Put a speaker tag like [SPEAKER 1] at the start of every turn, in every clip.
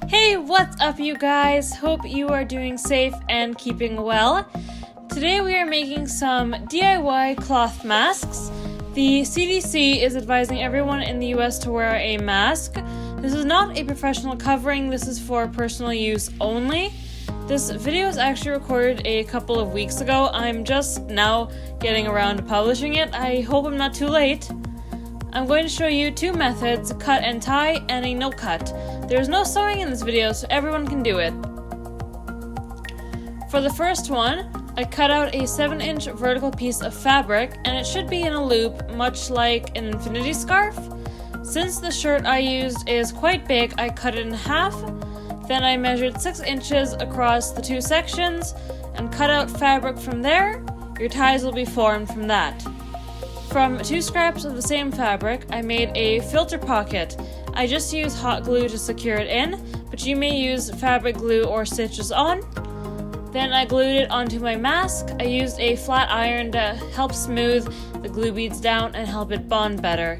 [SPEAKER 1] Hey, what's up you guys? Hope you are doing safe and keeping well. Today we are making some DIY cloth masks. The CDC is advising everyone in the US to wear a mask. This is not a professional covering, this is for personal use only. This video was actually recorded a couple of weeks ago. I'm just now getting around to publishing it. I hope I'm not too late. I'm going to show you two methods, cut and tie, and a no cut. There's no sewing in this video, so everyone can do it. For the first one, I cut out a 7-inch vertical piece of fabric, and it should be in a loop, much like an infinity scarf. Since the shirt I used is quite big, I cut it in half. Then I measured 6 inches across the two sections, and cut out fabric from there. Your ties will be formed from that. From 2 scraps of the same fabric, I made a filter pocket. I just used hot glue to secure it in, but you may use fabric glue or stitches on. Then I glued it onto my mask. I used a flat iron to help smooth the glue beads down and help it bond better.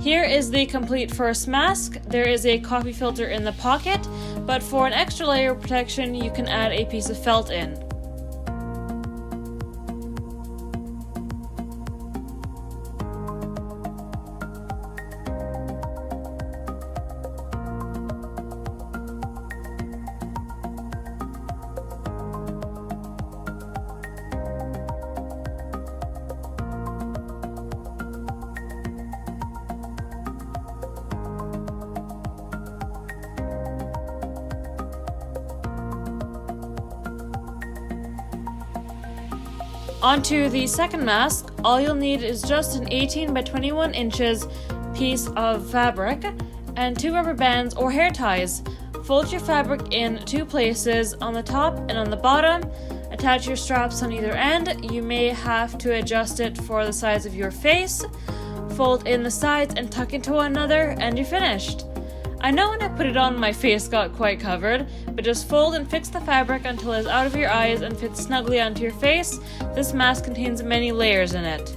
[SPEAKER 1] Here is the complete first mask. There is a coffee filter in the pocket, but for an extra layer of protection, you can add a piece of felt in. Onto the second mask, all you'll need is just an 18 by 21 inches piece of fabric and 2 rubber bands or hair ties. Fold your fabric in 2 places, on the top and on the bottom. Attach your straps on either end. You may have to adjust it for the size of your face. Fold in the sides and tuck into one another, and you're finished. I know when I put it on, my face got quite covered, but just fold and fix the fabric until it is out of your eyes and fits snugly onto your face. This mask contains many layers in it.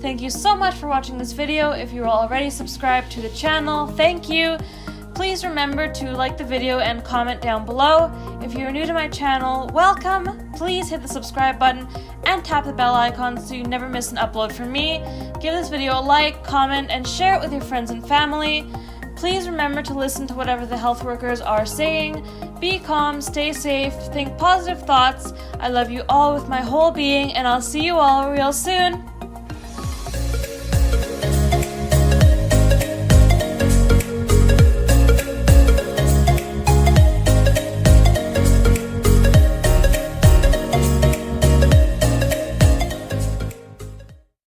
[SPEAKER 1] Thank you so much for watching this video. If you are already subscribed to the channel, thank you. Please remember to like the video and comment down below. If you're new to my channel, welcome. Please hit the subscribe button and tap the bell icon so you never miss an upload from me. Give this video a like, comment, and share it with your friends and family. Please remember to listen to whatever the health workers are saying. Be calm, stay safe, think positive thoughts. I love you all with my whole being, and I'll see you all real soon.